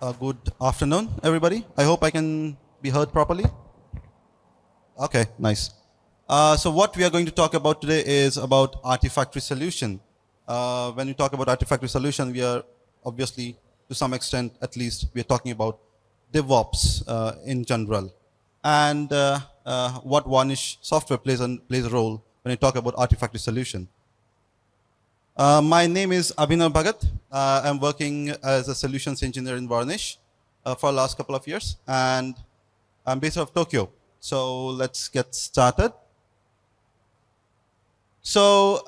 Good afternoon, everybody. I hope I can be heard properly. Okay, nice. So what we are going to talk about today is about Artifactory solution. When we talk about Artifactory solution, we are obviously, to some extent at least, we are talking about DevOps in general. And what Varnish software plays a role when we talk about Artifactory solution. My name is Abhinav Bhagat. I'm working as a solutions engineer in Varnish for the last couple of years, and I'm based out of Tokyo. So let's get started. So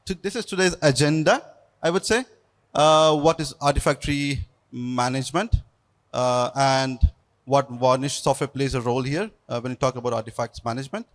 this is today's agenda, I would say. What is Artifactory management and what Varnish software plays a role here when you talk about artifacts management.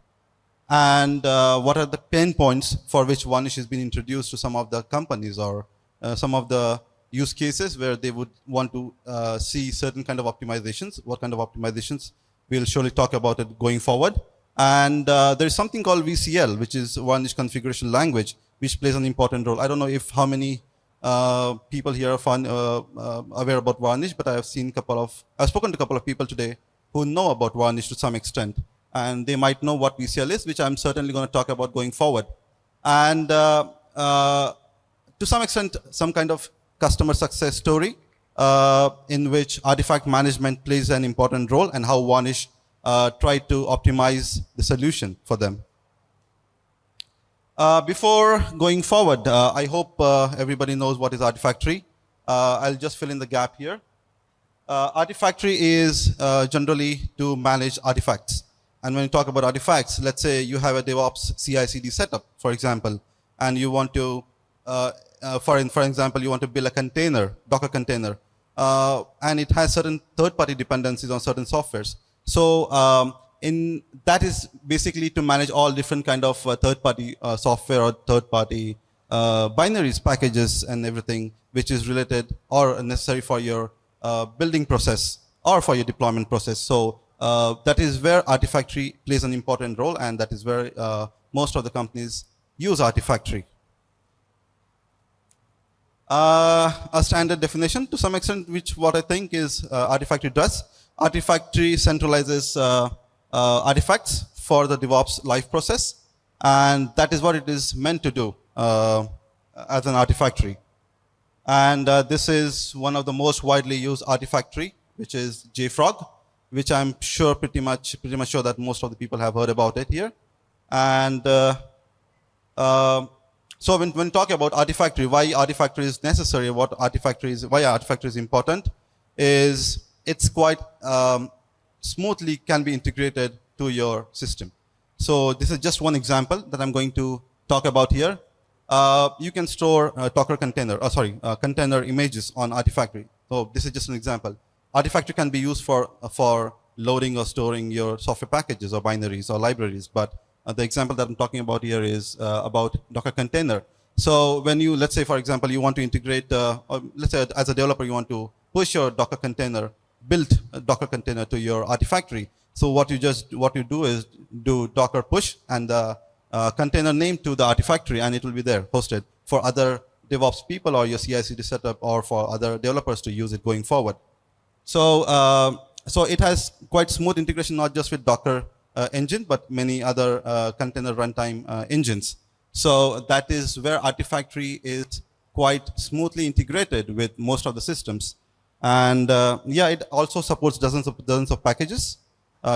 And what are the pain points for which Varnish has been introduced to some of the companies or some of the use cases where they would want to see certain kind of optimizations. What kind of optimizations? We'll surely talk about it going forward. And there is something called VCL, which is Varnish configuration language, which plays an important role. I don't know if how many people here are aware about Varnish, but I've spoken to a couple of people today who know about Varnish to some extent. And they might know what VCL is, which I'm certainly going to talk about going forward. And to some extent, some kind of customer success story in which artifact management plays an important role and how Varnish tried to optimize the solution for them. Before going forward, I hope everybody knows what is Artifactory. I'll just fill in the gap here. Artifactory is generally to manage artifacts. And when you talk about artifacts, let's say you have a DevOps CI/CD setup, for example, and you want to, for example, you want to build a container, Docker container, and it has certain third-party dependencies on certain softwares. So that is basically to manage all different kind of third-party software or third-party binaries, packages, and everything which is related or necessary for your building process or for your deployment process. So that is where Artifactory plays an important role, and that is where most of the companies use Artifactory. A standard definition to some extent, which what I think is Artifactory does. Artifactory centralizes artifacts for the DevOps life process, and that is what it is meant to do as an Artifactory. And this is one of the most widely used Artifactory, which is JFrog, which I'm sure pretty much sure that most of the people have heard about it here. And so when talking about Artifactory, why Artifactory is necessary, why Artifactory is important, is it's quite smoothly can be integrated to your system. So this is just one example that I'm going to talk about here. You can store Docker container, container images on Artifactory. So this is just an example. Artifactory can be used for loading or storing your software packages or binaries or libraries, but the example that I'm talking about here is about Docker container. So when you, let's say for example, you want to integrate, or let's say as a developer you want to push your Docker container, build a Docker container to your Artifactory. So what you do is do Docker push and the container name to the Artifactory, and it will be there hosted for other DevOps people or your CI/CD setup or for other developers to use it going forward. So, so it has quite smooth integration, not just with Docker engine, but many other container runtime engines. So that is where Artifactory is quite smoothly integrated with most of the systems. And yeah, it also supports dozens of packages,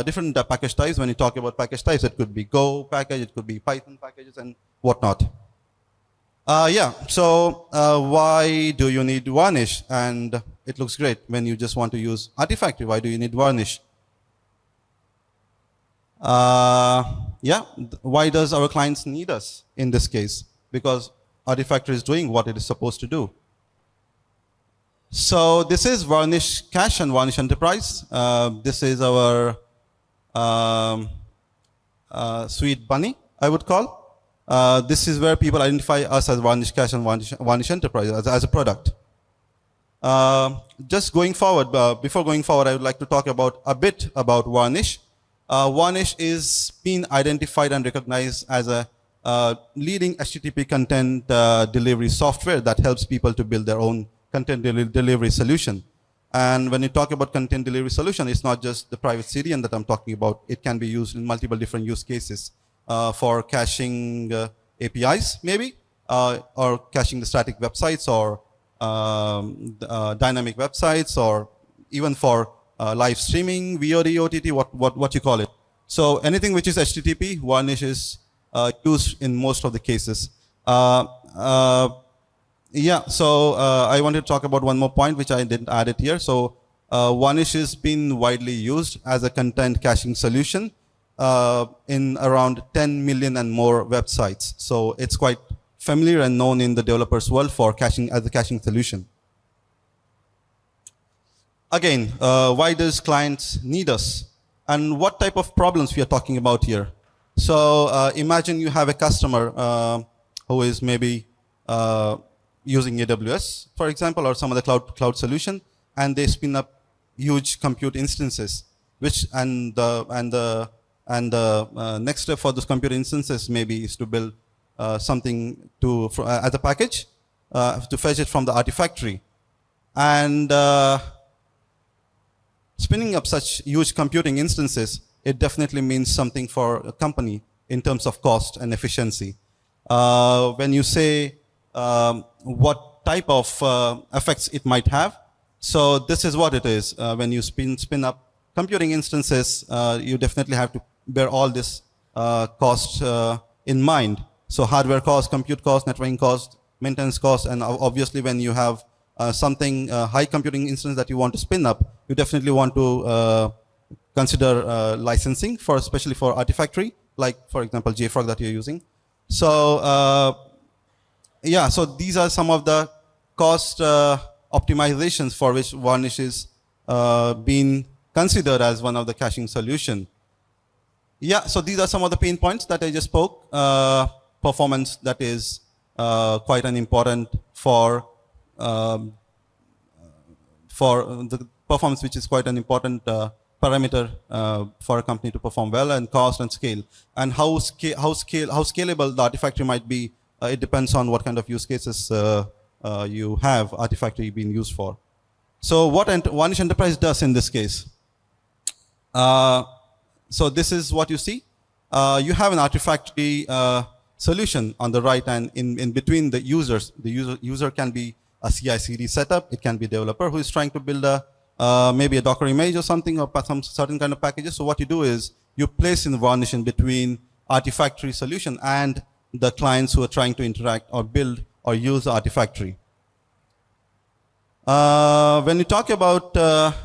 different package types. When you talk about package types, it could be Go package, it could be Python packages, and whatnot. Yeah, so why do you need Varnish? And it looks great when you just want to use Artifactory. Why do you need Varnish? Yeah, why does our clients need us in this case? Because Artifactory is doing what it is supposed to do. So this is Varnish Cache and Varnish Enterprise. This is our sweet bunny, I would call. This is where people identify us as Varnish Cache and Varnish Enterprise as a product. Just going forward, before going forward, I would like to talk about a bit about Varnish. Varnish is being identified and recognized as a leading HTTP content delivery software that helps people to build their own content delivery solution. And when you talk about content delivery solution, it's not just the private CDN that I'm talking about. It can be used in multiple different use cases for caching APIs, maybe, or caching the static websites, or dynamic websites, or even for live streaming, VOD, OTT, what you call it. So anything which is HTTP, Varnish is used in most of the cases. Yeah, so I wanted to talk about one more point, which I didn't add it here. So Varnish has been widely used as a content caching solution in around 10 million and more websites. So it's quite familiar and known in the developers world for caching as a caching solution. Again, why does clients need us? And what type of problems we are talking about here? So imagine you have a customer who is maybe using AWS, for example, or some other cloud solution, and they spin up huge compute instances. And the next step for those compute instances maybe is to build something as a package to fetch it from the Artifactory. And spinning up such huge computing instances, it definitely means something for a company in terms of cost and efficiency. When you say what type of effects it might have, so this is what it is. When you spin up computing instances, you definitely have to bear all this cost in mind. So hardware cost, compute cost, networking cost, maintenance cost, and obviously when you have something high computing instance that you want to spin up, you definitely want to consider licensing, especially for Artifactory, like for example JFrog that you're using. So yeah, so these are some of the cost optimizations for which Varnish is being considered as one of the caching solution. Yeah, so these are some of the pain points that I just spoke. Performance that is quite an important for the performance, which is quite an important parameter for a company to perform well, and cost and scale. And how scalable the Artifactory might be, it depends on what kind of use cases you have Artifactory being used for. So what Varnish Enterprise does in this case. So this is what you see. You have an Artifactory solution on the right, and in between the users, the user can be a CI/CD setup. It can be a developer who is trying to build maybe a Docker image or something, or some certain kind of packages. So what you do is you place in Varnish in between Artifactory solution and the clients who are trying to interact or build or use Artifactory. When you talk about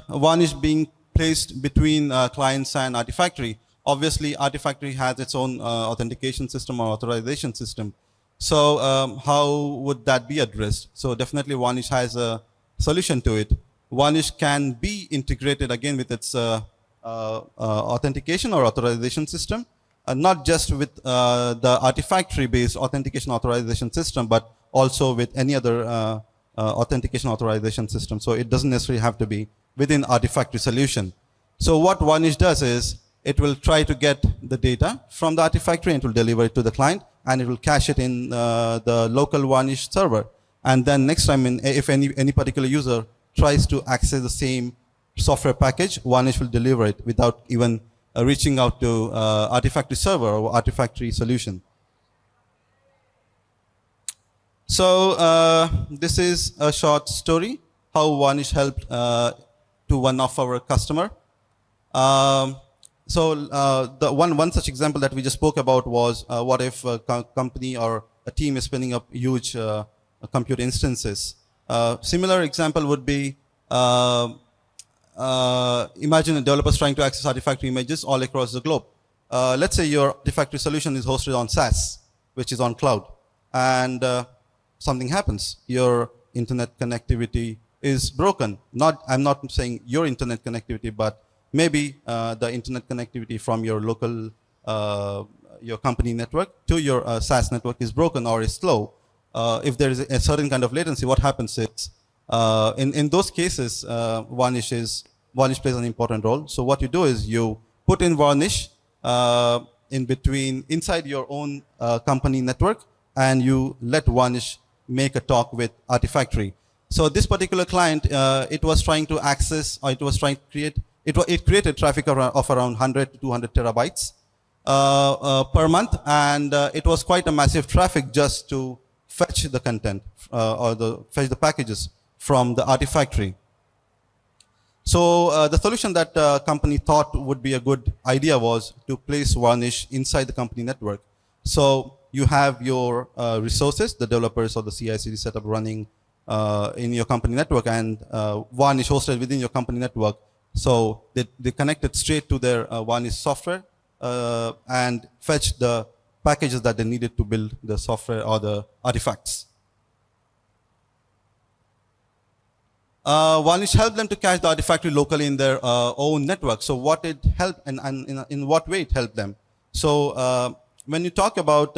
Varnish being placed between clients and Artifactory, obviously Artifactory has its own authentication system or authorization system. So how would that be addressed? So definitely Varnish has a solution to it. Varnish can be integrated again with its authentication or authorization system, not just with the Artifactory-based authentication authorization system, but also with any other authentication authorization system. So it doesn't necessarily have to be within Artifactory solution. So what Varnish does is it will try to get the data from the Artifactory and it will deliver it to the client, and it will cache it in the local Varnish server. And then next time, if any particular user tries to access the same software package, Varnish will deliver it without even reaching out to Artifactory server or Artifactory solution. So this is a short story how Varnish helped to one of our customer. So the one such example that we just spoke about was what if a company or a team is spinning up huge compute instances. Similar example would be imagine a developer trying to access Artifactory images all across the globe. Let's say your Artifactory solution is hosted on SaaS, which is on cloud, and something happens. Your internet connectivity is broken. I'm not saying your internet connectivity, but maybe the internet connectivity from your local, your company network to your SaaS network is broken or is slow. If there is a certain kind of latency, what happens is, in those cases, Varnish plays an important role. So what you do is you put in Varnish inside your own company network, and you let Varnish make a talk with Artifactory. So this particular client, it was trying to access, or it was trying to create, it created traffic of around 100 to 200 terabytes per month, and it was quite a massive traffic just to fetch the content or fetch the packages from the Artifactory. So the solution that company thought would be a good idea was to place Varnish inside the company network. So you have your resources, the developers or the CI/CD setup running in your company network, and Varnish hosted within your company network. So they connected straight to their Varnish software and fetched the packages that they needed to build the software or the artifacts. Varnish helped them to cache the Artifactory locally in their own network. So what it helped, and in what way it helped them? So when you talk about,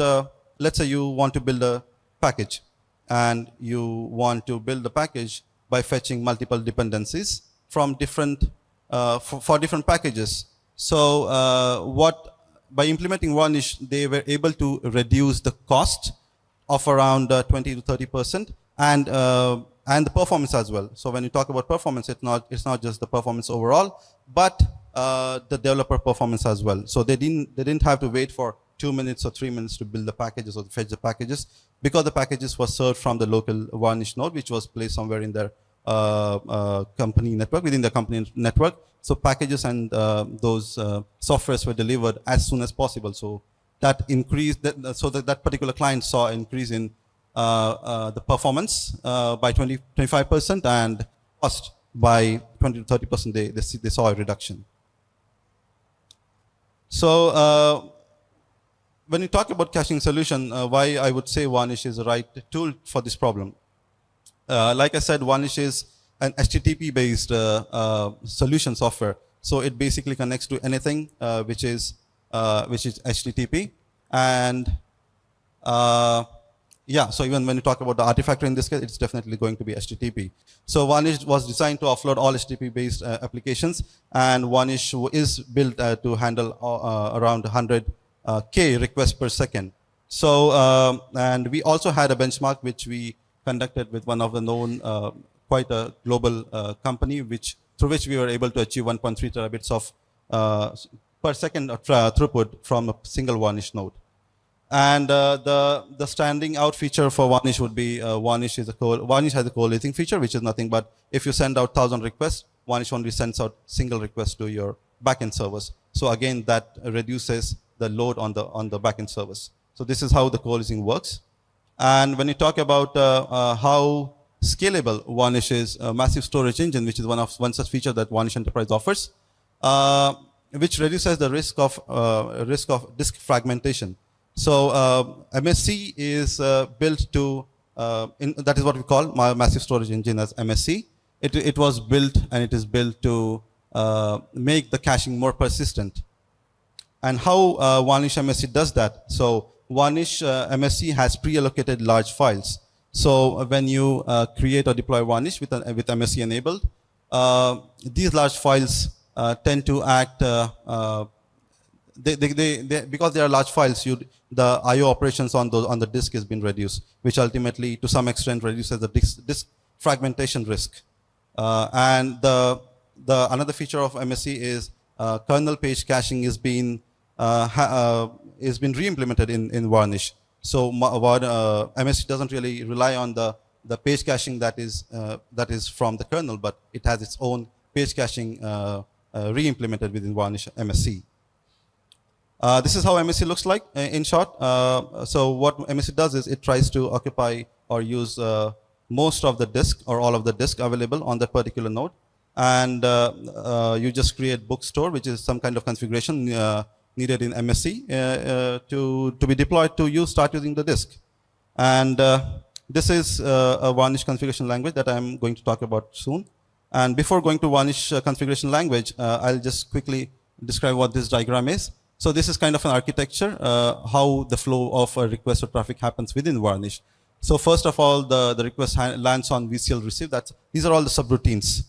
let's say you want to build a package, and you want to build the package by fetching multiple dependencies from different, for different packages. So by implementing Varnish, they were able to reduce the cost of around 20 to 30%, and the performance as well. So when you talk about performance, it's not just the performance overall, but the developer performance as well. So they didn't have to wait for 2 minutes or 3 minutes to build the packages or to fetch the packages, because the packages were served from the local Varnish node, which was placed somewhere in their company network, within the company network. So packages and those softwares were delivered as soon as possible. So that increased, so that particular client saw an increase in the performance by 25% and cost by 20 to 30%. They saw a reduction. So when you talk about caching solution, why I would say Varnish is the right tool for this problem. Like I said, Varnish is an HTTP-based solution software. So it basically connects to anything which is HTTP. And yeah, so even when you talk about the Artifactory in this case, it's definitely going to be HTTP. So Varnish was designed to offload all HTTP-based applications, and Varnish is built to handle around 100K requests per second. So, and we also had a benchmark which we conducted with one of the known, quite a global company, through which we were able to achieve 1.3 terabits of per second throughput from a single Varnish node. And the standing out feature for Varnish would be Varnish has a collating feature, which is nothing but if you send out 1,000 requests, Varnish only sends out single request to your backend servers. So again, that reduces the load on the backend servers. So this is how the coalescing works. And when you talk about how scalable Varnish is, a massive storage engine, which is one such feature that Varnish Enterprise offers, which reduces the risk of disk fragmentation. So MSC is built to, that is what we call my massive storage engine as MSC. It was built, and it is built to make the caching more persistent. And how Varnish MSC does that? So Varnish MSC has pre-allocated large files. So when you create or deploy Varnish with MSC enabled, these large files tend to act, because they are large files, the I/O operations on the disk has been reduced, which ultimately, to some extent, reduces the disk fragmentation risk. And another feature of MSC is kernel page caching is being re-implemented in Varnish. So MSC doesn't really rely on the page caching that is from the kernel, but it has its own page caching re-implemented within Varnish MSC. This is how MSC looks like in short. So what MSC does is it tries to occupy or use most of the disk or all of the disk available on that particular node. And you just create bookstore, which is some kind of configuration needed in MSC to be deployed to start using the disk. And this is a Varnish configuration language that I'm going to talk about soon. And before going to Varnish configuration language, I'll just quickly describe what this diagram is. So this is kind of an architecture, how the flow of a request or traffic happens within Varnish. So first of all, the request lands on VCL receive. These are all the subroutines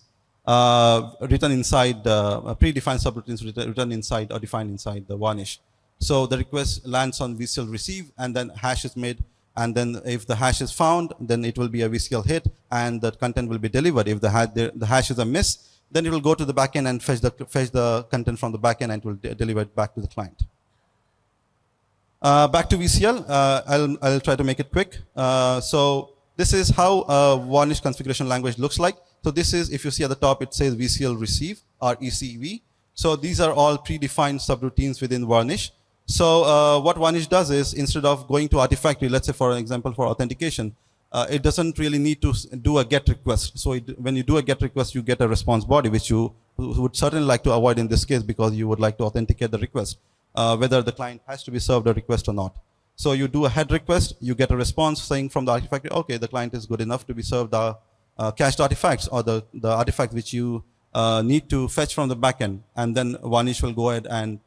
written inside, predefined subroutines written inside or defined inside the Varnish. So the request lands on VCL receive, and then hash is made and then if the hash is found, then it will be a VCL hit, and the content will be delivered. If the hash is a miss, then it will go to the backend and fetch the content from the backend, and it will deliver it back to the client. Back to VCL, I'll try to make it quick. So this is how a Varnish configuration language looks like. So this is, if you see at the top, it says VCL receive, or ECV. So these are all predefined subroutines within Varnish. So what Varnish does is, instead of going to Artifactory, let's say for example for authentication, it doesn't really need to do a GET request. So when you do a GET request, you get a response body, which you would certainly like to avoid in this case, because you would like to authenticate the request, whether the client has to be served a request or not. So you do a head request, you get a response saying from the Artifactory, okay, the client is good enough to be served the cached artifacts, or the artifact which you need to fetch from the backend, and then Varnish will go ahead and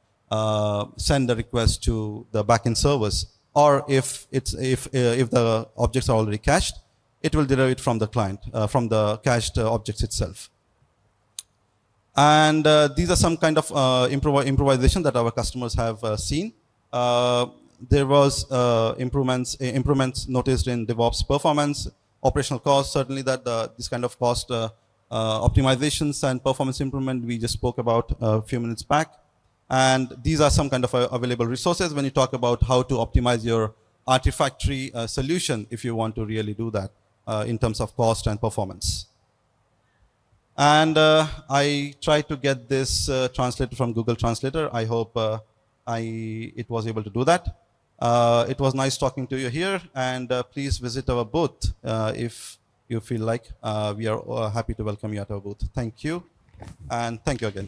send the request to the backend servers. Or if the objects are already cached, it will derive it from the client, from the cached objects itself. And these are some kind of improvisation that our customers have seen. There was improvements noticed in DevOps performance, operational cost. Certainly that this kind of cost optimizations and performance improvement we just spoke about a few minutes back. And these are some kind of available resources when you talk about how to optimize your Artifactory solution, if you want to really do that in terms of cost and performance. And I tried to get this translated from Google Translator. I hope it was able to do that. It was nice talking to you here, and please visit our booth if you feel like. We are happy to welcome you at our booth. Thank you, and thank you again.